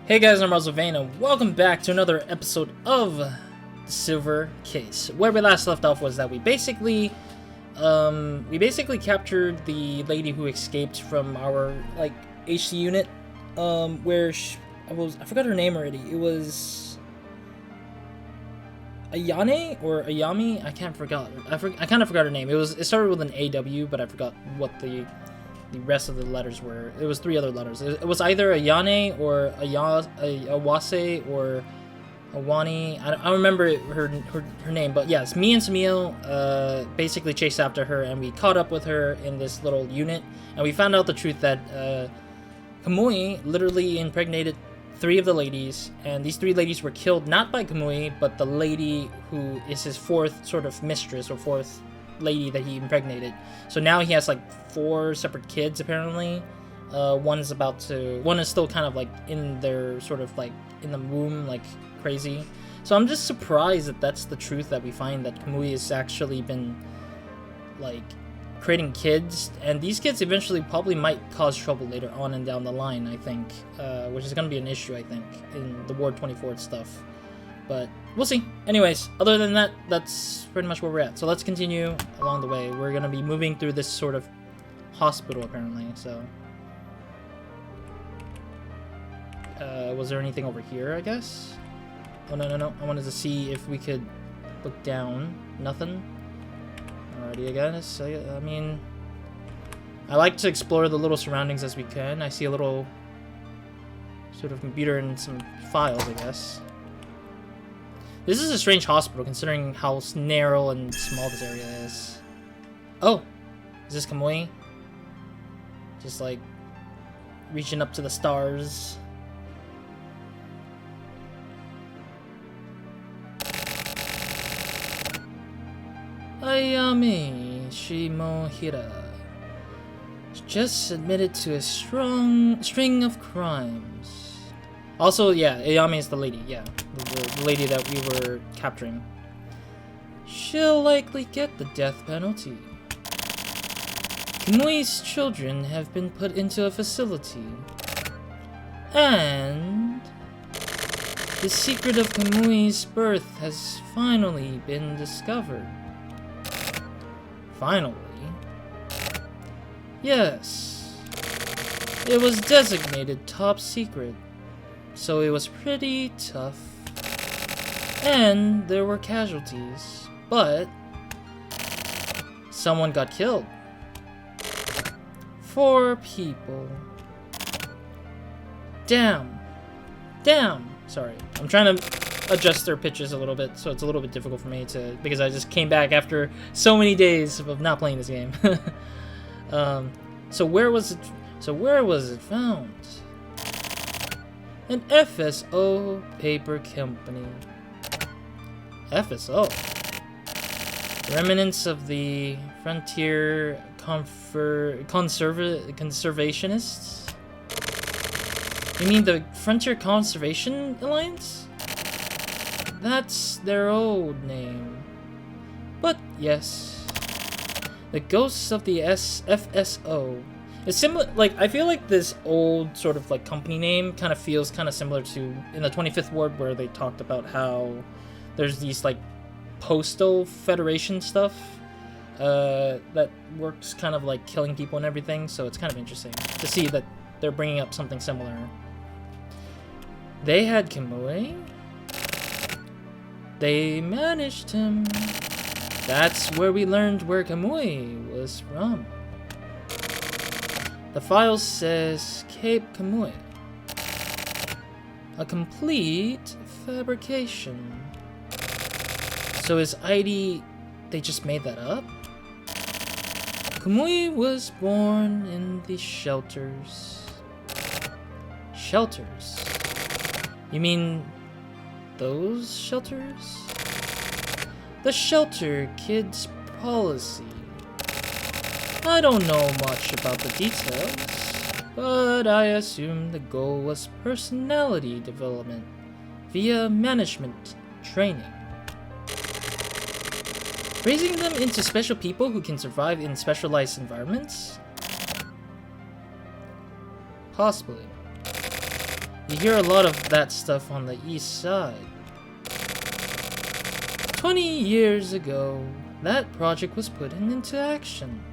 Hey guys, I'm RozaldVane and welcome back to another episode of The Silver Case. Where we last left off was that we basically captured the lady who escaped from our HC unit, where I forgot her name already. It was Ayane or Ayami. I kind of forgot her name. It started with an AW, but I forgot what the rest of the letters were. It was 3 other letters. It was either Ayane or Awase or Awani. I don't remember her name, but yes, me and Samil basically chased after her, and we caught up with her in this little unit, and we found out the truth that Kamui literally impregnated 3 of the ladies, and these 3 ladies were killed not by Kamui, but the lady who is his 4th sort of mistress or 4th lady that he impregnated. So now he has 4 separate kids apparently. One is still kind of in their sort of in the womb crazy. So I'm just surprised that that's the truth that we find, that Kamui has actually been creating kids, and these kids eventually probably might cause trouble later on and down the line, I think, which is going to be an issue, I think, in the Ward 24 stuff. But we'll see. Anyways, other than that, that's pretty much where we're at. So let's continue along the way. We're going to be moving through this sort of hospital, apparently. So, was there anything over here, I guess? Oh, no. I wanted to see if we could look down. Nothing? Alrighty, I guess. I mean, I like to explore the little surroundings as we can. I see a little sort of computer and some files, I guess. This is a strange hospital, considering how narrow and small this area is. Oh! Is this Kamui? Just, reaching up to the stars. Ayami Shimohira just admitted to a string of crimes. Also, yeah, Ayami is the lady, yeah. The lady that we were capturing. She'll likely get the death penalty. Kamui's children have been put into a facility. And the secret of Kamui's birth has finally been discovered. Finally? Yes. It was designated top secret, so it was pretty tough. And there were casualties, but someone got killed. 4 people. Damn. Sorry, I'm trying to adjust their pitches a little bit, so it's a little bit difficult for me to, because I just came back after so many days of not playing this game. So where was it found? An FSO paper company. FSO? Remnants of the Frontier Conservationists? You mean the Frontier Conservation Alliance? That's their old name. But yes, the ghosts of the FSO. It's similar, I feel like this old sort of company name kind of feels kind of similar to in the 25th Ward, where they talked about how there's these postal federation stuff that works kind of killing people and everything. So it's kind of interesting to see that they're bringing up something similar. They had Kamui. They managed him. That's where we learned where Kamui was from. The file says Cape Kamui. A complete fabrication. So his ID, they just made that up? Kamui was born in the shelters. Shelters? You mean those shelters? The shelter kids policy. I don't know much about the details, but I assume the goal was personality development via management training. Raising them into special people who can survive in specialized environments? Possibly. You hear a lot of that stuff on the east side. 20 years ago, that project was put into action.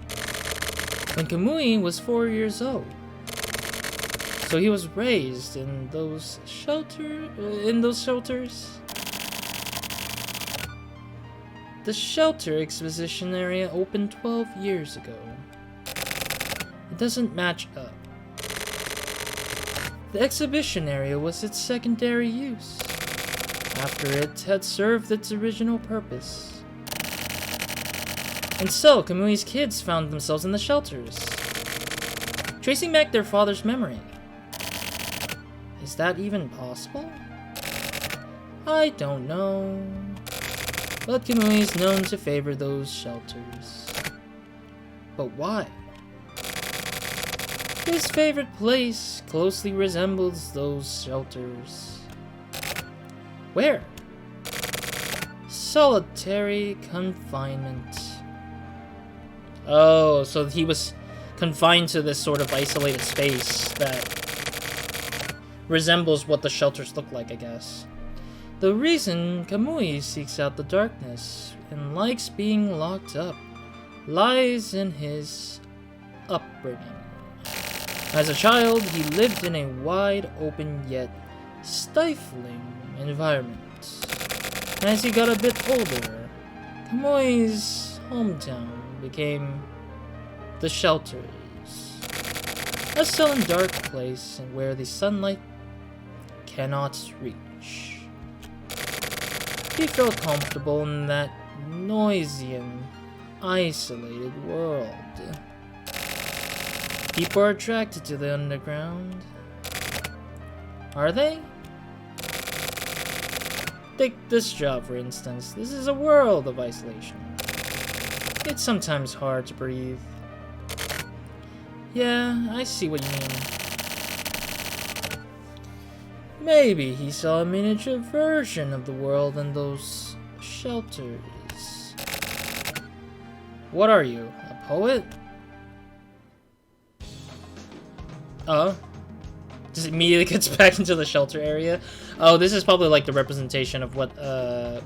When Kamui was 4 years old. So he was raised in those shelters. The shelter exposition area opened 12 years ago. It doesn't match up. The exhibition area was its secondary use, after it had served its original purpose. And so, Kamui's kids found themselves in the shelters, tracing back their father's memory. Is that even possible? I don't know. But Kamui is known to favor those shelters. But why? His favorite place closely resembles those shelters. Where? Solitary confinement. Oh, so he was confined to this sort of isolated space that resembles what the shelters look like, I guess. The reason Kamui seeks out the darkness and likes being locked up lies in his upbringing. As a child, he lived in a wide open yet stifling environment. As he got a bit older, Kamui's hometown became the shelters. A sullen, dark place where the sunlight cannot reach. He felt comfortable in that noisy and isolated world. People are attracted to the underground. Are they? Take this job, for instance. This is a world of isolation. It's sometimes hard to breathe. Yeah, I see what you mean. Maybe he saw a miniature version of the world in those shelters. What are you, a poet? Oh? Just immediately gets back into the shelter area. Oh, this is probably like the representation of what the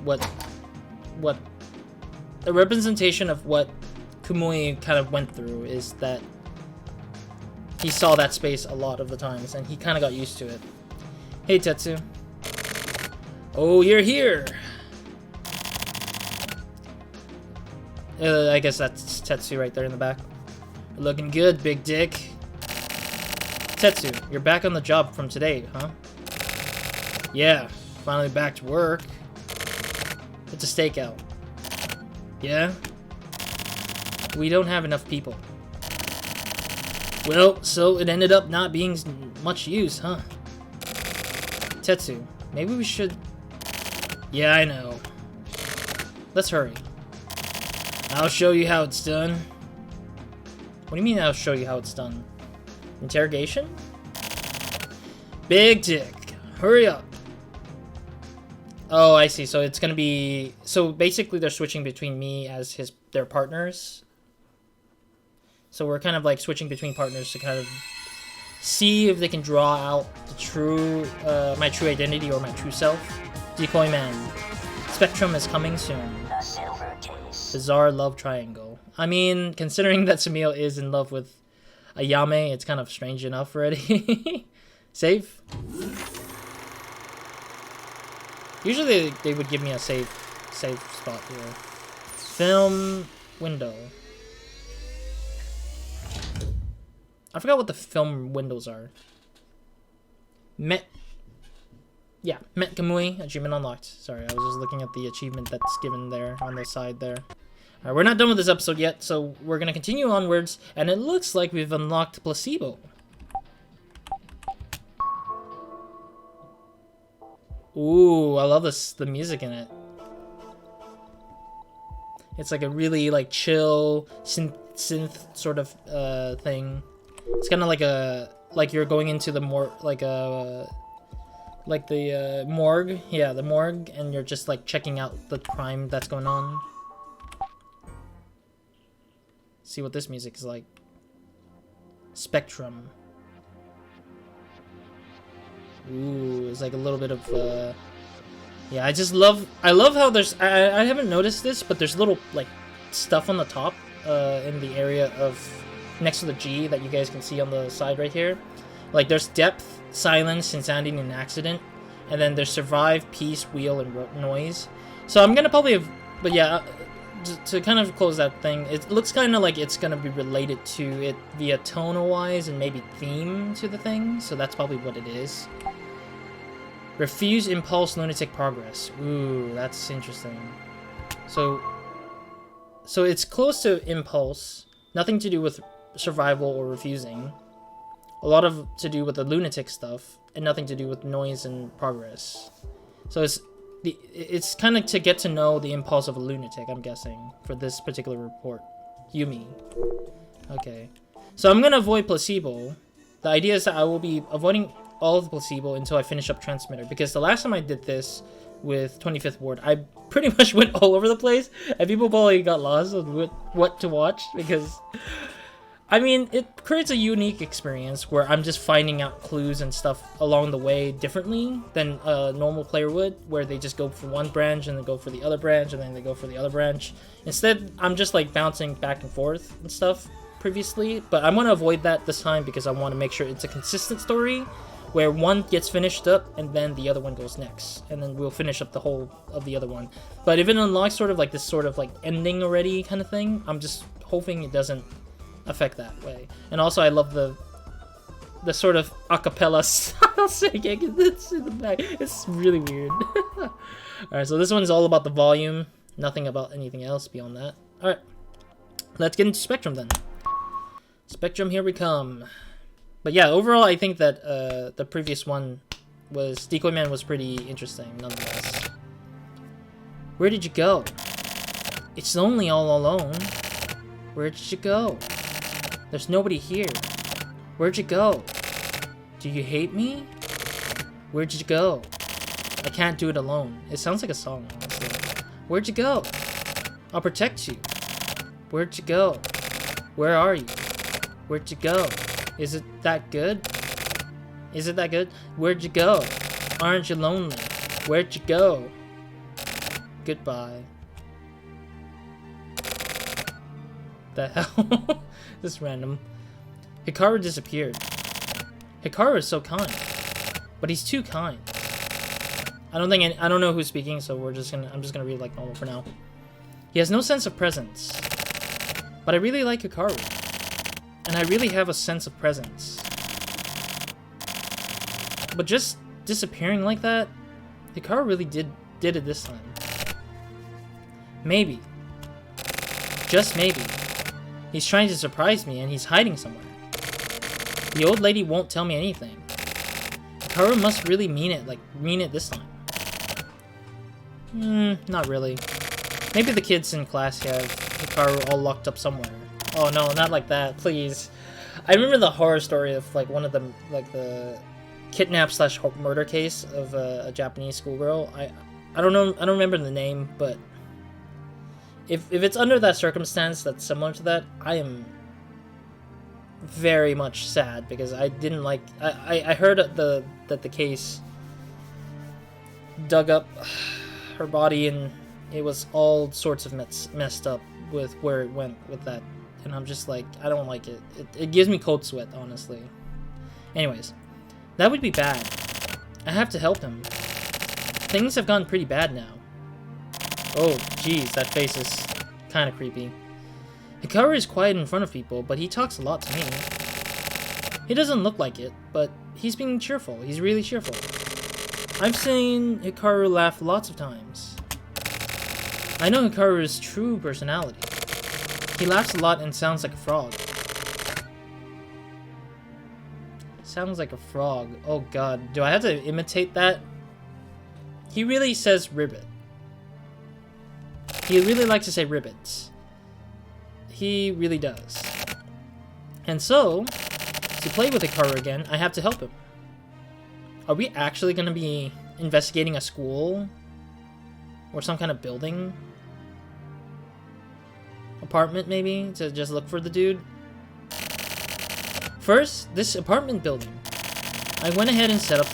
representation of what Kamui kind of went through is that he saw that space a lot of the times and he kind of got used to it. Hey, Tetsu. Oh, you're here. I guess that's Tetsu right there in the back. Looking good, big dick. Tetsu, you're back on the job from today, huh? Yeah, finally back to work. It's a stakeout. Yeah? We don't have enough people. Well, so it ended up not being much use, huh? Tetsu, maybe we should... Yeah, I know. Let's hurry. I'll show you how it's done. What do you mean I'll show you how it's done? Interrogation? Big dick. Hurry up. Oh, I see. So it's gonna be... So basically they're switching between me as their partners. So we're kind of like switching between partners to kind of see if they can draw out the true, my true identity or my true self. Decoy Man. Spectrum is coming soon. Bizarre love triangle. I mean, considering that Sumiyo is in love with Ayame, it's kind of strange enough already. Save? Usually they would give me a save spot here. Film window. I forgot what the film windows are. Met Kamui, achievement unlocked. Sorry, I was just looking at the achievement that's given there on the side there. Alright, we're not done with this episode yet, so we're gonna continue onwards, and it looks like we've unlocked Placebo. Ooh, I love the music in it. It's like a really like chill synth sort of thing. It's kind of like you're going into the morgue, yeah, the morgue, and you're just like checking out the crime that's going on. See what this music is like. Spectrum. Ooh, it's like a little bit of, yeah, I love how there's, I haven't noticed this, but there's little, like, stuff on the top, in the area of, next to the G that you guys can see on the side right here. Like, there's depth, silence, insanity, and accident. And then there's survive, peace, wheel, and noise. So I'm gonna probably have, but yeah, to kind of close that thing, it looks kind of like it's gonna be related to it via tonal-wise and maybe theme to the thing. So that's probably what it is. Refuse, impulse, lunatic, progress. Ooh, that's interesting. So it's close to impulse. Nothing to do with survival or refusing. A lot of to do with the lunatic stuff, and nothing to do with noise and progress. So it's kind of to get to know the impulse of a lunatic, I'm guessing, for this particular report. Yumi. Okay. So I'm gonna avoid placebo. The idea is that I will be avoiding all of the placebo until I finish up Transmitter, because the last time I did this with 25th Ward, I pretty much went all over the place, and people probably got lost on what to watch, because I mean, it creates a unique experience where I'm just finding out clues and stuff along the way differently than a normal player would, where they just go for one branch and then go for the other branch and then they go for the other branch. Instead, I'm just like bouncing back and forth and stuff previously, but I'm going to avoid that this time because I want to make sure it's a consistent story where one gets finished up and then the other one goes next, and then we'll finish up the whole of the other one. But if it unlocks sort of like this sort of like ending already kind of thing, I'm just hoping it doesn't affect that way. And also I love the sort of acapella style singing that's in the back. It's really weird. Alright, so this one's all about the volume, nothing about anything else beyond that. Alright, let's get into Spectrum then. Spectrum, here we come. But yeah, overall I think that the previous one was, Decoy Man was pretty interesting nonetheless. Where did you go? It's lonely all alone. Where did you go? There's nobody here. Where'd you go? Do you hate me? Where'd you go? I can't do it alone. It sounds like a song, honestly. Where'd you go? I'll protect you. Where'd you go? Where are you? Where'd you go? Is it that good? Is it that good? Where'd you go? Aren't you lonely? Where'd you go? Goodbye. The hell? This random. Hikaru disappeared. Hikaru is so kind, but he's too kind. I don't know who's speaking, so I'm just gonna read like normal for now. He has no sense of presence, but I really like Hikaru, and I really have a sense of presence. But just disappearing like that, Hikaru really did it this time. Maybe, just maybe, he's trying to surprise me and he's hiding somewhere. The old lady won't tell me anything. Hikaru must really mean it this time. Not really. Maybe the kids in class have Hikaru all locked up somewhere. Oh no, not like that, please. I remember the horror story of like one of them, like the kidnap/murder case of a Japanese schoolgirl. I don't know, I don't remember the name, but if it's under that circumstance that's similar to that, I am very much sad because I didn't like. I heard that the case dug up her body and it was all sorts of messed up with where it went with that, and I'm just like, I don't like it. It gives me cold sweat, honestly. Anyways, that would be bad. I have to help him. Things have gotten pretty bad now. Oh, jeez, that face is kind of creepy. Hikaru is quiet in front of people, but he talks a lot to me. He doesn't look like it, but he's being cheerful. He's really cheerful. I've seen Hikaru laugh lots of times. I know Hikaru's true personality. He laughs a lot and sounds like a frog. Sounds like a frog. Oh god, do I have to imitate that? He really says ribbit. He really likes to say ribbits. He really does. And so, to play with Hikaru again, I have to help him. Are we actually going to be investigating a school? Or some kind of building? Apartment, maybe? To just look for the dude? First, this apartment building. I went ahead and set up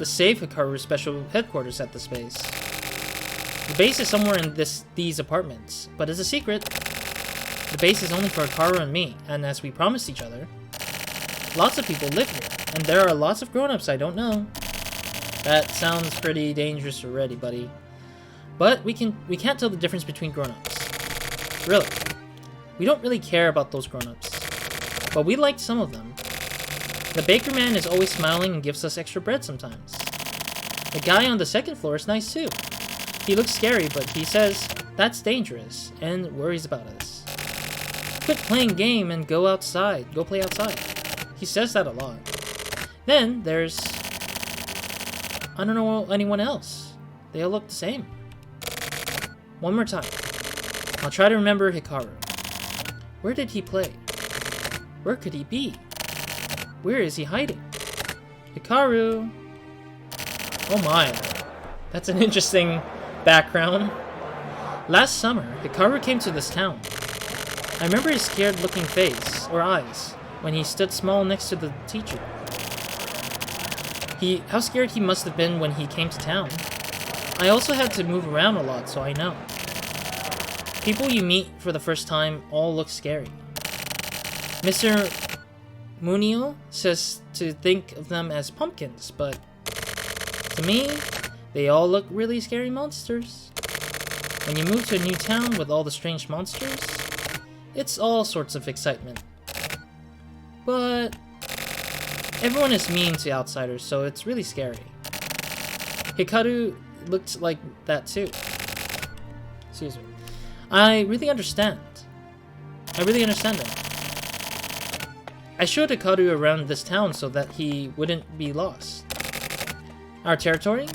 the save Hikaru's special headquarters at this base. The base is somewhere in these apartments, but it's a secret. The base is only for Hikaru and me, and as we promised each other, lots of people live here, and there are lots of grown-ups I don't know. That sounds pretty dangerous already, buddy. But we can't tell the difference between grown-ups. Really. We don't really care about those grown-ups, but we like some of them. The baker man is always smiling and gives us extra bread sometimes. The guy on the second floor is nice too. He looks scary, but he says that's dangerous and worries about us. Quit playing game and go outside. Go play outside. He says that a lot. Then there's... I don't know anyone else. They all look the same. One more time. I'll try to remember Hikaru. Where did he play? Where could he be? Where is he hiding? Hikaru! Oh my. That's an interesting background. Last summer, Hikaru came to this town. I remember his scared-looking face, or eyes, when he stood small next to the teacher. How scared he must have been when he came to town. I also had to move around a lot, so I know. People you meet for the first time all look scary. Mr. Munio says to think of them as pumpkins, but to me, they all look really scary monsters. When you move to a new town with all the strange monsters, it's all sorts of excitement. But everyone is mean to outsiders, so it's really scary. Hikaru looked like that too. Excuse me. I really understand. I really understand him. I showed Hikaru around this town so that he wouldn't be lost. Our territory?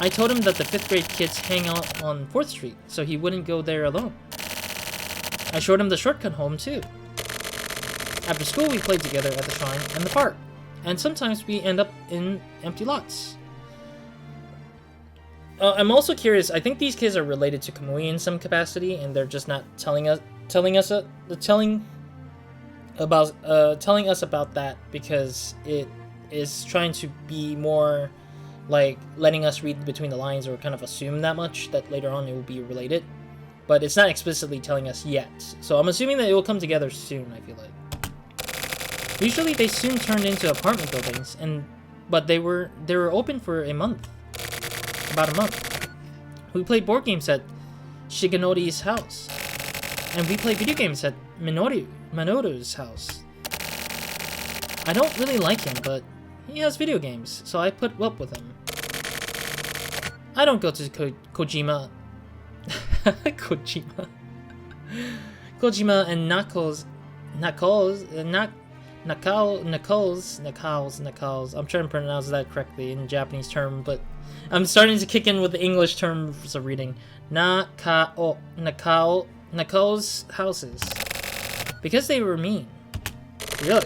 I told him that the 5th grade kids hang out on 4th Street, so he wouldn't go there alone. I showed him the shortcut home too. After school we played together at the shrine and the park, and sometimes we end up in empty lots. I'm also curious, I think these kids are related to Kamui in some capacity, and they're just not telling us about that because it is trying to be more like letting us read between the lines or kind of assume that much, that later on it will be related. But it's not explicitly telling us yet. So I'm assuming that it will come together soon, I feel like. Usually they soon turned into apartment buildings, but they were open for a month. About a month. We played board games at Shigenori's house. And we played video games at Minoru's house. I don't really like him, but he has video games, so I put up with him. I don't go to Kojima and Knuckles. I'm trying to pronounce that correctly in Japanese term, but I'm starting to kick in with the English terms of reading. Knuckles' houses. Because they were mean. Really.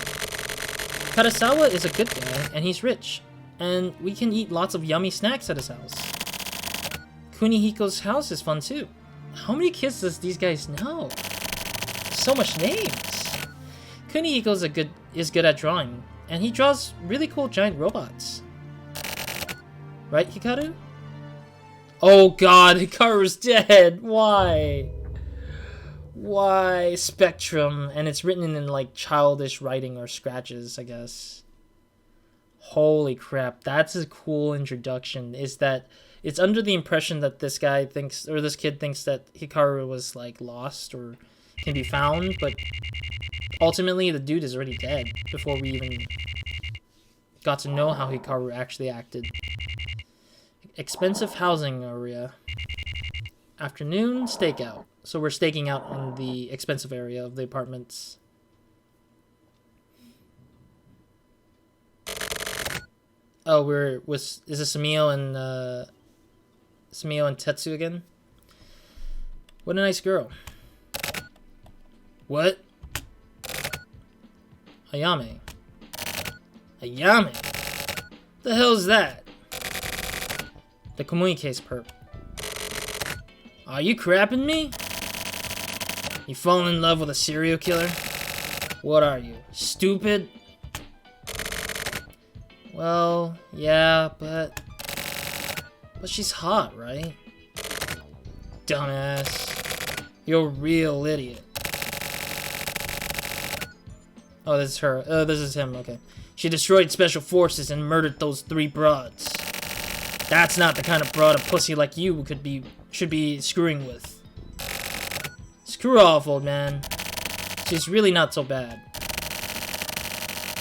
Karasawa is a good guy, and he's rich. And we can eat lots of yummy snacks at his house. Kunihiko's house is fun too. How many kids does these guys know? So much names. Kunihiko is good at drawing, and he draws really cool giant robots. Right, Hikaru? Oh god, Hikaru's dead! Why? Why? Spectrum, and it's written in like childish writing or scratches, I guess. Holy crap, that's a cool introduction. Is that it's under the impression that this guy thinks, or this kid thinks that Hikaru was like lost or can be found, but ultimately the dude is already dead before we even got to know how Hikaru actually acted. Expensive housing area. Afternoon stakeout. So we're staking out in the expensive area of the apartments. Oh, is this Samio and Tetsu again? What a nice girl. What? Ayame. Ayame? The hell's that? The Kamui case perp. Are you crapping me? You falling in love with a serial killer? What are you, stupid? Well, yeah, but she's hot, right? Dumbass. You're a real idiot. Oh, this is her. Oh, this is him, okay. She destroyed special forces and murdered those 3 broads. That's not the kind of broad a pussy like you should be screwing with. Screw off, old man. She's really not so bad.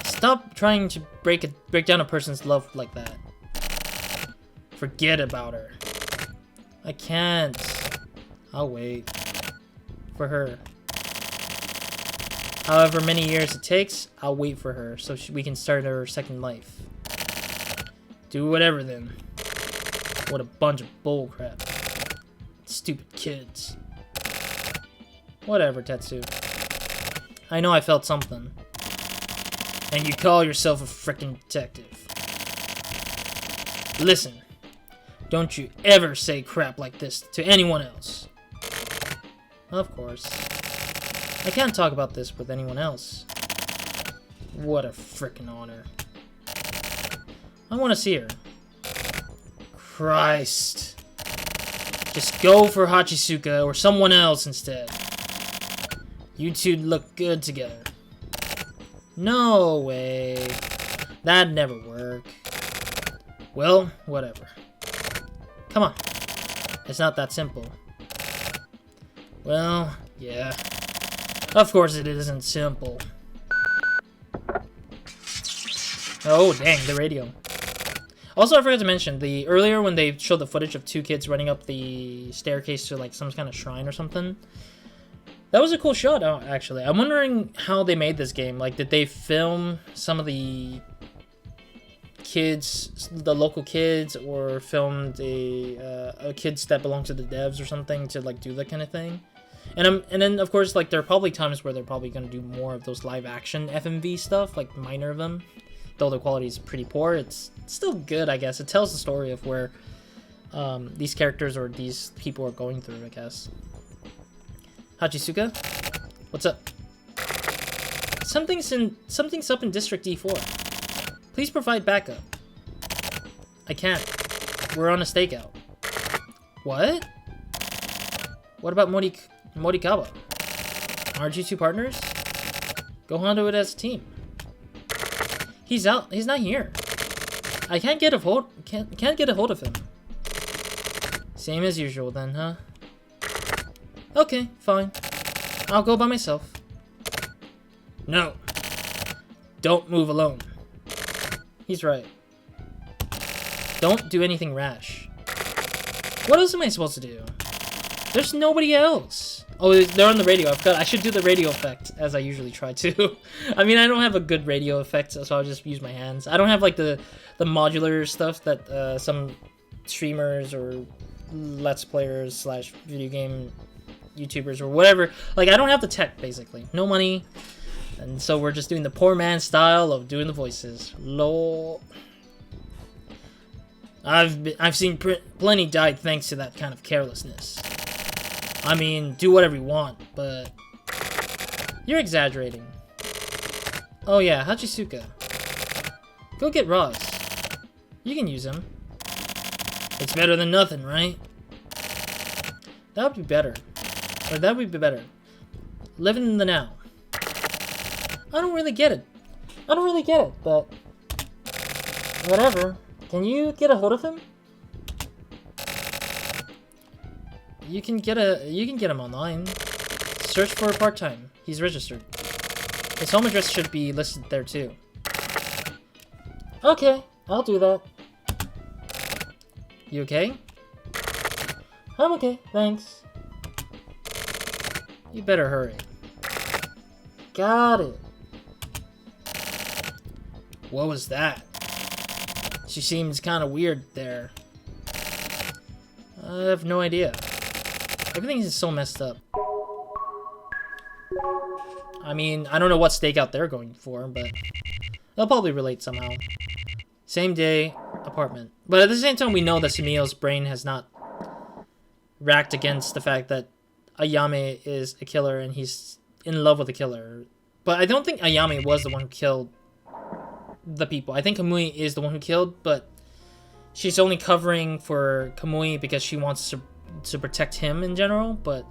Stop trying to break down a person's love like that. Forget about her. I can't. I'll wait. For her. However many years it takes, I'll wait for her so we can start her second life. Do whatever then. What a bunch of bullcrap. Stupid kids. Whatever, Tetsu. I know I felt something. And you call yourself a frickin' detective. Listen. Don't you ever say crap like this to anyone else. Of course. I can't talk about this with anyone else. What a frickin' honor. I want to see her. Christ. Just go for Hachisuka or someone else instead. You two look good together. No way. That'd never work. Well, whatever. Come on. It's not that simple. Well, yeah. Of course it isn't simple. Oh, dang, the radio. Also, I forgot to mention, earlier when they showed the footage of 2 kids running up the staircase to, like, some kind of shrine or something, that was a cool shot, actually. I'm wondering how they made this game. Like, did they film some of the kids, the local kids, or filmed a kids that belong to the devs or something to, like, do that kind of thing? And then, of course, like, there are probably times where they're probably going to do more of those live-action FMV stuff, like, minor of them. Though the quality is pretty poor, it's still good, I guess. It tells the story of where these characters or these people are going through, I guess. Hachisuka? What's up? Something's up in District D4. Please provide backup. I can't. We're on a stakeout. What? What about Morikawa? Aren't you 2 partners? Go handle it as a team. He's out. He's not here. I can't get a hold. Can't get a hold of him. Same as usual then, huh? Okay, fine. I'll go by myself. No. Don't move alone. He's right. Don't do anything rash. What else am I supposed to do? There's nobody else. Oh, they're on the radio. I forgot. I should do the radio effect, as I usually try to. I mean, I don't have a good radio effect, so I'll just use my hands. I don't have, like, the modular stuff that some streamers or Let's Players / video game YouTubers or whatever. Like, I don't have the tech, basically. No money. And so we're just doing the poor man style of doing the voices. Lol. I've seen plenty died thanks to that kind of carelessness. I mean, do whatever you want, but you're exaggerating. Oh yeah, Hachisuka. Go get Roz. You can use him. It's better than nothing, right? That would be better. Or that would be better. Living in the now. I don't really get it. But whatever. Can you get a hold of him? You can get him online. Search for part-time. He's registered. His home address should be listed there too. Okay, I'll do that. You okay? I'm okay, thanks. You better hurry. Got it. What was that? She seems kind of weird there. I have no idea. Everything is so messed up. I mean, I don't know what stakeout they're going for, but they'll probably relate somehow. Same day, apartment. But at the same time, we know that Sumio's brain has not racked against the fact that Ayame is a killer and he's in love with a killer. But I don't think Ayame was the one who killed the people. I think Kamui is the one who killed, but she's only covering for Kamui because she wants to protect him in general, but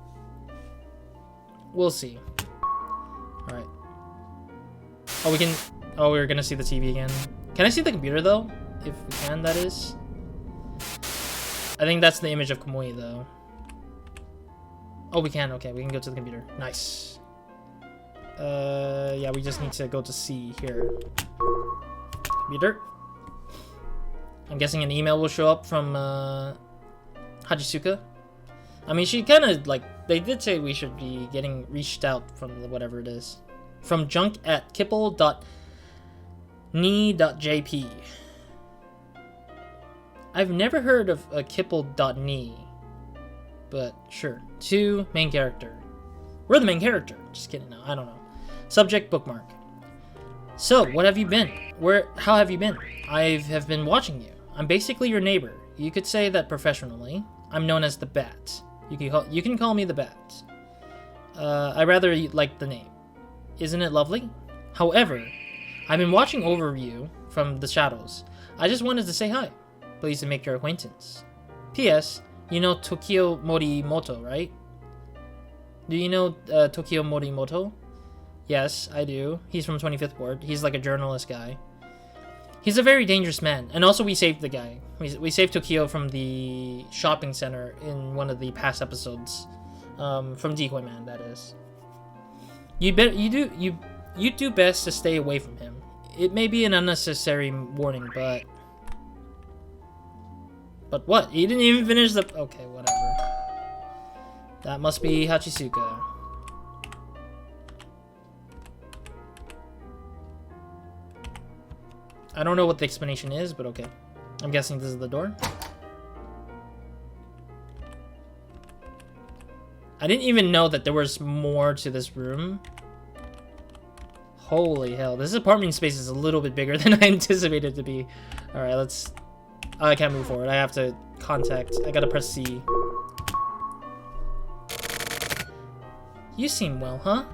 we'll see. Alright. Oh, we can... Oh, we're gonna see the TV again. Can I see the computer, though? If we can, that is. I think that's the image of Kamui, though. Oh, we can. Okay, we can go to the computer. Nice. Yeah, we just need to go to C here. Computer. I'm guessing an email will show up from Hajisuka. I mean, she kind of, like, they did say we should be getting reached out from whatever it is. From junk@kipple.ni.jp. I've never heard of a kipple.ni, but sure. To main character. We're the main character. Just kidding. No, I don't know. Subject bookmark. So, what have you been? How have you been? I have been watching you. I'm basically your neighbor. You could say that professionally. I'm known as the Bat. You can call me the Bat. I rather like the name. Isn't it lovely? However, I've been watching over you from the shadows. I just wanted to say hi. Pleased to make your acquaintance. P.S. You know Tokio Morimoto, right? Do you know Tokio Morimoto? Yes, I do. He's from 25th Ward. He's like a journalist guy. He's a very dangerous man. And also we saved the guy. We saved Tokio from the shopping center in one of the past episodes. From Decoy Man, that is. You do best to stay away from him. It may be an unnecessary warning, but... But what? You didn't even finish the... Okay, whatever. That must be Hachisuka. I don't know what the explanation is, but okay. I'm guessing this is the door. I didn't even know that there was more to this room. Holy hell. This apartment space is a little bit bigger than I anticipated it to be. Alright, let's... I can't move forward. I have to contact. I gotta press C. You seem well, huh?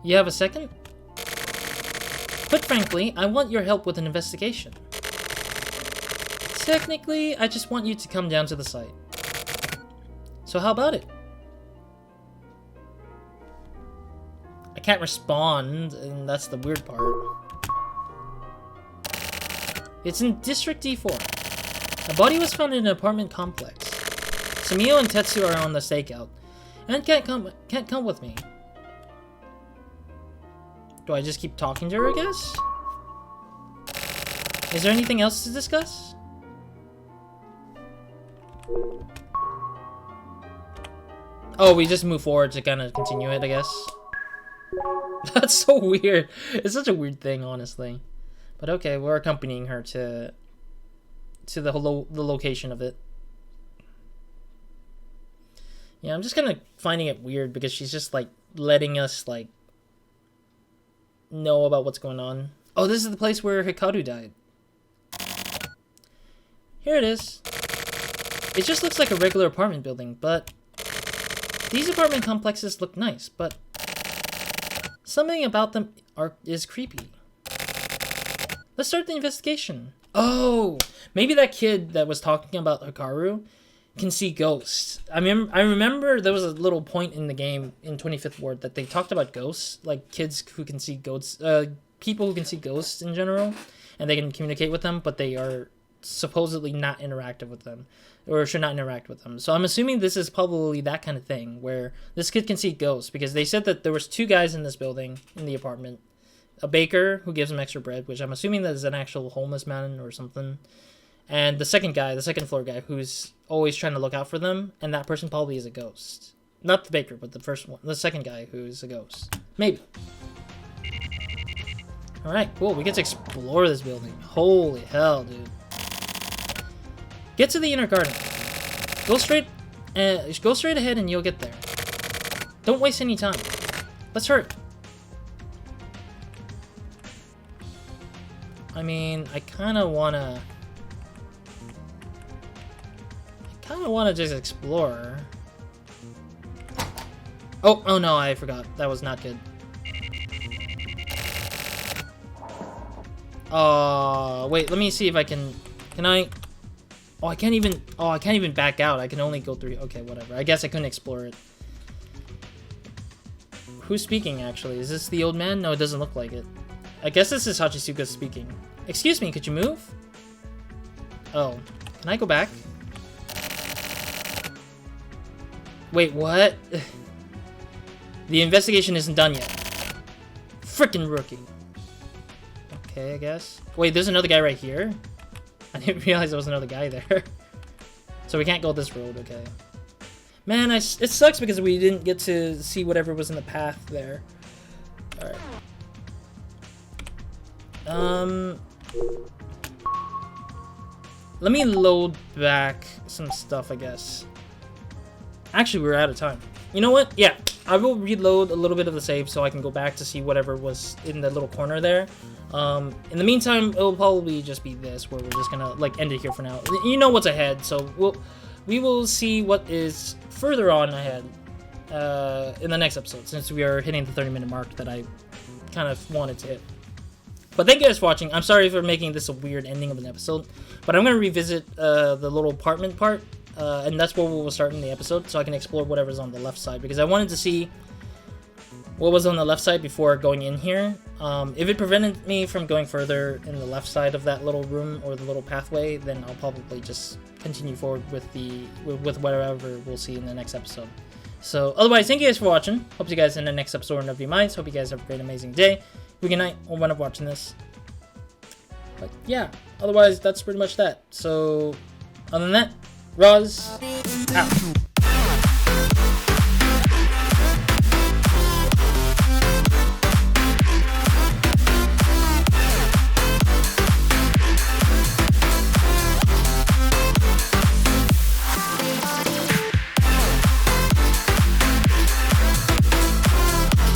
You have a second? Put frankly, I want your help with an investigation. Technically, I just want you to come down to the site. So how about it? I can't respond, and that's the weird part. It's in District D4. A body was found in an apartment complex. Sumio and Tetsu are on the stakeout, and can't come with me. Do I just keep talking to her, I guess? Is there anything else to discuss? Oh, we just move forward to kind of continue it, I guess. That's so weird. It's such a weird thing, honestly. But okay, we're accompanying her to the location of it. Yeah, I'm just kind of finding it weird because she's just like letting us like know about what's going on. Oh, this is the place where Hikaru died. Here it is. It just looks like a regular apartment building, but these apartment complexes look nice, but something about them is creepy. Let's start the investigation. Oh, maybe that kid that was talking about Hikaru can see ghosts. I remember there was a little point in the game in 25th Ward that they talked about ghosts, like kids who can see ghosts, people who can see ghosts in general, and they can communicate with them, but they are supposedly not interactive with them, or should not interact with them. So I'm assuming this is probably that kind of thing, where this kid can see ghosts, because they said that there was 2 guys in this building, in the apartment. A baker who gives them extra bread, which I'm assuming that is an actual homeless man or something. And the second guy, the second floor guy, who's always trying to look out for them, and that person probably is a ghost. Not the baker, but the first one, the second guy who's a ghost. Maybe. Alright, cool. We get to explore this building. Holy hell, dude. Get to the inner garden. Go straight ahead and you'll get there. Don't waste any time. Let's hurry. I mean, I kind of want to just explore. Oh no, I forgot. That was not good. Wait, let me see if I can I? Oh, I can't even back out. I can only go through. Okay, whatever. I guess I couldn't explore it. Who's speaking, actually? Is this the old man? No, it doesn't look like it. I guess this is Hachisuka speaking. Excuse me, could you move? Oh, can I go back? Wait, what? The investigation isn't done yet. Frickin' rookie. Okay, I guess. Wait, there's another guy right here? I didn't realize there was another guy there. So we can't go this road, okay. Man, it sucks because we didn't get to see whatever was in the path there. Alright. Let me load back some stuff, I guess. Actually, we're out of time. You know what? Yeah, I will reload a little bit of the save so I can go back to see whatever was in the little corner there. In the meantime, it'll probably just be this, where we're just gonna like end it here for now. You know what's ahead, so we will see what is further on ahead in the next episode, since we are hitting the 30-minute mark that I kind of wanted to hit. But thank you guys for watching. I'm sorry for making this a weird ending of an episode, but I'm gonna revisit the little apartment part. And that's where we will start in the episode, so I can explore whatever's on the left side, because I wanted to see what was on the left side before going in here. If it prevented me from going further in the left side of that little room or the little pathway, then I'll probably just continue forward with whatever we'll see in the next episode. So otherwise, thank you guys for watching. Hope you guys in the next episode of Your Minds. Hope you guys have a great, amazing day. Good night or when I'm watching this. But yeah, otherwise that's pretty much that. So other than that, Roz out.